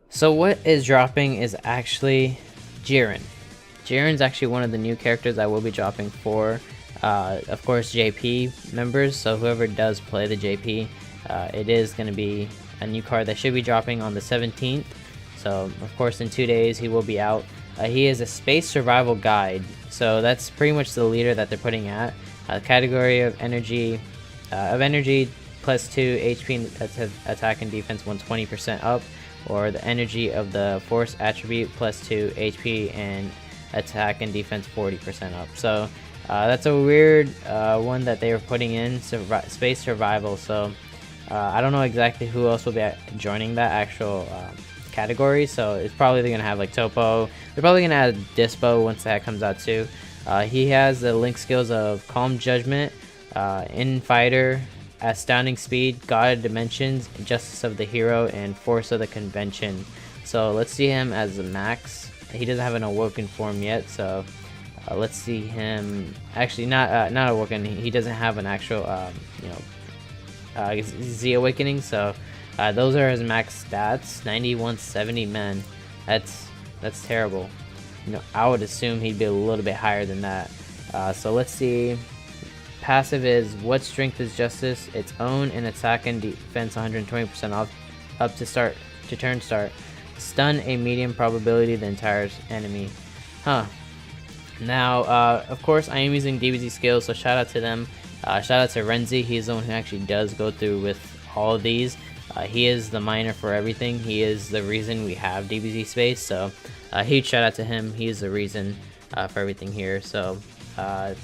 So what is dropping is actually Jiren. Jiren's actually one of the new characters I will be dropping for, of course, JP members. So whoever does play the JP, it is going to be a new card that should be dropping on the 17th. So of course in 2 days he will be out. He is a space survival guide, so that's pretty much the leader that they're putting at. Category of energy plus 2 HP attack and defense 120% up, or the energy of the force attribute plus 2 HP and attack and defense 40% up. So that's a weird one that they were putting in, space survival. So I don't know exactly who else will be joining that actual category. So it's probably gonna have like Topo. They're probably gonna add Dispo once that comes out too. He has the link skills of Calm Judgment, Infighter, Astounding Speed, God of Dimensions, Justice of the Hero, and Force of the Convention. So let's see him as a max. He doesn't have an awoken form yet, so let's see him. Actually, not awoken. He doesn't have an actual Z awakening. So those are his max stats. 9170, man. That's terrible. I would assume he'd be a little bit higher than that. So let's see. Passive is what strength is justice, its own, and attack and defense 120% off up to turn start. Stun a medium probability the entire enemy. Now of course I am using DBZ skills, so shout out to them. Shout out to Renzi. He's the one who actually does go through with all of these. He is the miner for everything. He is the reason we have DBZ space, so huge shout out to him. He is the reason for everything here. So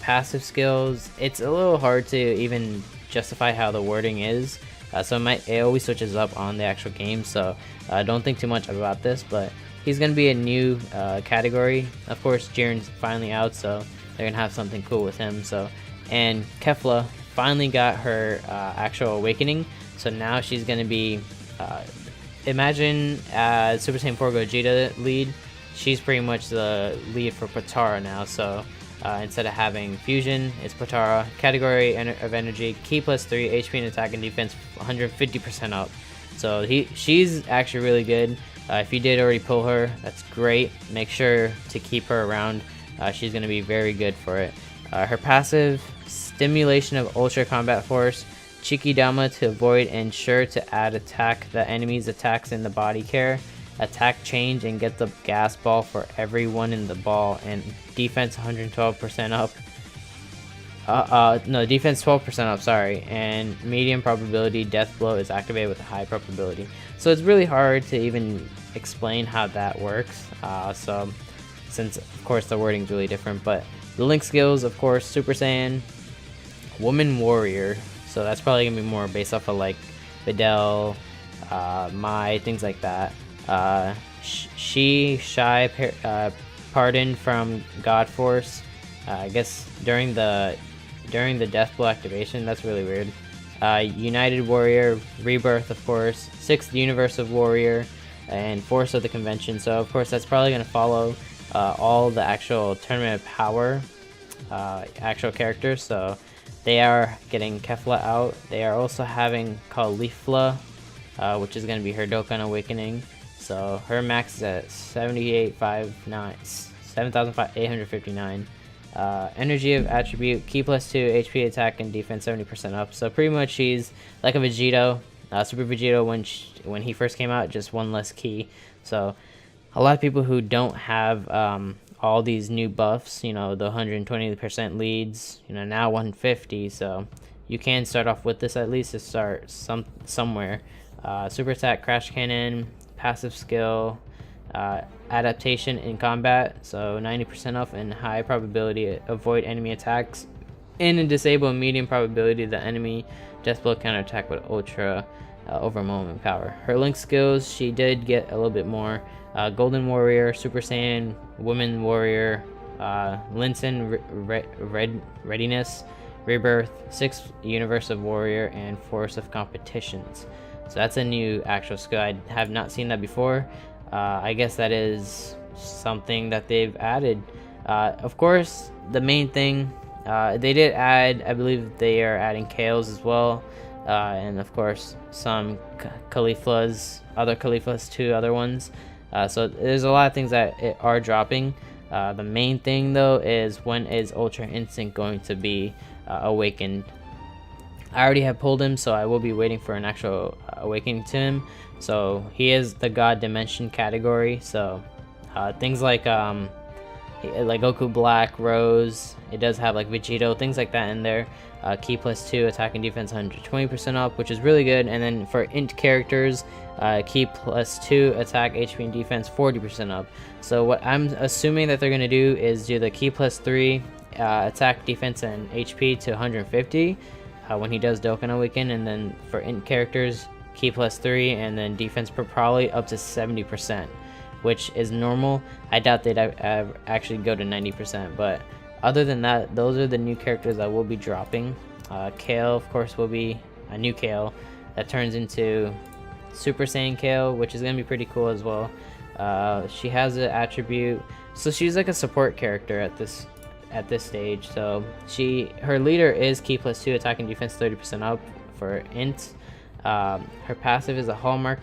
passive skills, it's a little hard to even justify how the wording is, so it always switches up on the actual game, so don't think too much about this, but he's gonna be a new category. Of course Jiren's finally out, so they're gonna have something cool with him. So, and KEFLA finally got her actual awakening, so now she's gonna be imagine Super Saiyan 4 Gogeta lead. She's pretty much the lead for Potara now. So instead of having fusion, it's Potara. Category of energy, key plus 3, HP and attack and defense 150% up. So she's actually really good. If you did already pull her, that's great. Make sure to keep her around. She's going to be very good for it. Her passive, stimulation of ultra combat force, Chikidama to avoid and sure to add attack the enemy's attacks in the body care. Attack change and get the gas ball for everyone in the ball, and defense 112% up. No, defense 12% up, sorry, and medium probability death blow is activated with a high probability. So it's really hard to even explain how that works, so since of course the wording is really different. But the link skills, of course, Super Saiyan, Woman Warrior, so that's probably gonna be more based off of like Videl, Mai, things like that. Pardon from God Force. I guess during the death blow activation. That's really weird. United Warrior, Rebirth, of course, 6th Universal Warrior, and Force of the Convention. So of course that's probably going to follow all the actual Tournament of Power actual characters. So they are getting KEFLA out. They are also having KEFLA, which is going to be her Dokkan Awakening. So her max is at 7,859. Energy of attribute, key plus 2, HP attack and defense 70% up. So pretty much she's like a Vegito, Super Vegito when he first came out, just one less key. So a lot of people who don't have all these new buffs, the 120% leads, now 150. So you can start off with this at least to start somewhere. Super attack, crash cannon, passive skill, adaptation in combat, so 90% off and high probability avoid enemy attacks, and a disable medium probability the enemy death blow counter attack with ultra over moment power. Her link skills, she did get a little bit more. Golden Warrior, Super Saiyan, Woman Warrior, Linsen Readiness, Rebirth, 6th Universal Warrior, and Force of Competitions. So that's a new actual skill. I have not seen that before. I guess that is something that they've added. Of course, the main thing, they did add, I believe they are adding Kales as well. and of course some Cauliflas, other Cauliflas, 2 other ones. So there's a lot of things that are dropping. The main thing though is, when is Ultra Instinct going to be awakened? I already have pulled him, so I will be waiting for an actual awakening to him. So he is the God Dimension category, so things like Goku Black, Rose, it does have like Vegito, things like that in there. Key +2, attack and defense 120% up, which is really good. And then for int characters, Key +2, attack, HP, and defense 40% up. So what I'm assuming that they're going to do is do the Key +3, attack, defense, and HP to 150 when he does Dokkan Awaken. And then for int characters, Key +3, and then defense probably up to 70%, which is normal. I doubt they'd actually go to 90%, but other than that, those are the new characters that will be dropping. Kale, of course, will be a new Kale that turns into Super Saiyan Kale, which is going to be pretty cool as well. She has an attribute, so she's like a support character at this stage. So her leader is Key +2, attack and defense 30% up for int. Her passive is a hallmark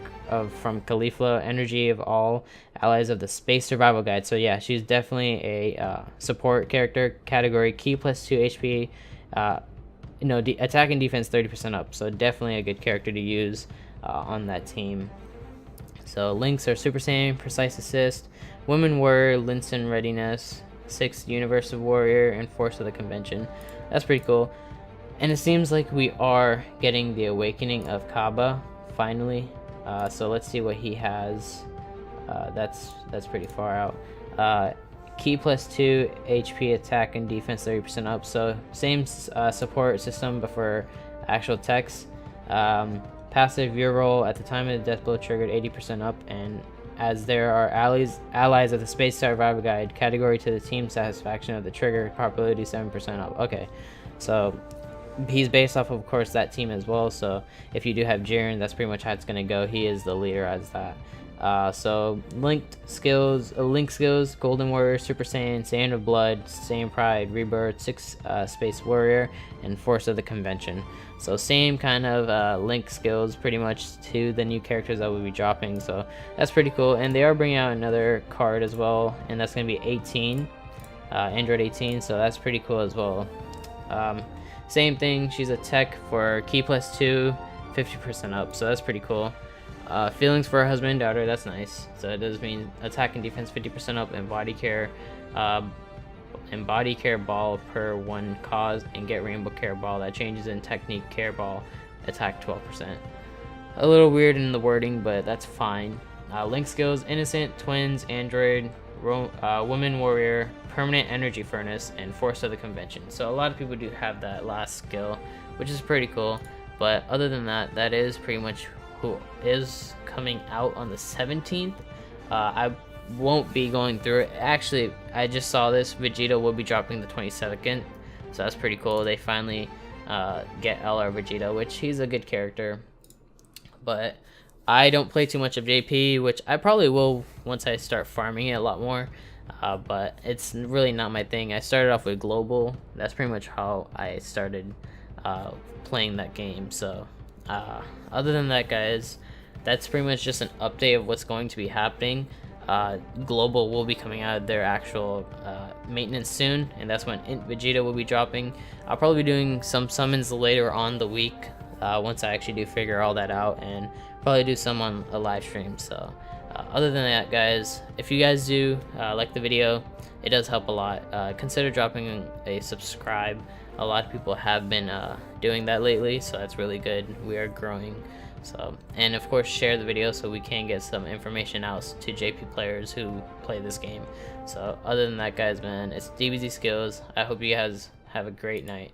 from KEFLA, energy of all allies of the space survival guide. So yeah, she's definitely a support character category, Key +2 HP, attack and defense 30% up. So definitely a good character to use on that team. So links are Super Saiyan, Precise Assist, Women Warrior, Linson Readiness, 6th Universe of Warrior, and Force of the Convention. That's pretty cool. And it seems like we are getting the awakening of Kaba finally. So let's see what he has. That's pretty far out. Key +2 HP, attack and defense 30% up. So same support system, but for actual text. Passive, your roll at the time of the death blow triggered 80% up, and as there are allies of the Space Survival Guide category to the team satisfaction of the trigger, probability 7% up. Okay, so he's based off of course that team as well. So if you do have Jiren, that's pretty much how it's gonna go. He is the leader as that. So link skills, Golden Warrior, Super Saiyan, Saiyan of Blood, Saiyan Pride, Rebirth, 6 Space Warrior, and Force of the Convention. So same kind of link skills pretty much to the new characters that will be dropping. So that's pretty cool. And they are bringing out another card as well, and that's going to be 18, Android 18. So that's pretty cool as well. Same thing, she's a tech for Key +2, 50% up. So that's pretty cool. Feelings for her husband and daughter, that's nice. So it does mean attack and defense 50% up, and body care ball per 1 cause, and get rainbow care ball that changes in technique care ball attack 12%. A little weird in the wording, but that's fine. Link skills, innocent, twins, android, woman warrior, permanent energy furnace, and force of the convention. So a lot of people do have that last skill, which is pretty cool. But other than that, that is pretty much who is coming out on the 17th. I won't be going through it. Actually, I just saw this. Vegeta will be dropping the 22nd, so that's pretty cool. They finally get LR Vegeta, which he's a good character. But I don't play too much of JP, which I probably will once I start farming it a lot more. But it's really not my thing. I started off with Global. That's pretty much how I started playing that game. So other than that, guys, that's pretty much just an update of what's going to be happening. Global will be coming out of their actual maintenance soon, and that's when Vegeta will be dropping. I'll probably be doing some summons later on the week once I actually do figure all that out, and probably do some on a live stream. So other than that, guys, if you guys do like the video, it does help a lot. Consider dropping a subscribe. A lot of people have been doing that lately, so that's really good. We are growing. So, and of course share the video so we can get some information out to JP players who play this game. So other than that, guys, man, it's DBZ Skills. I hope you guys have a great night.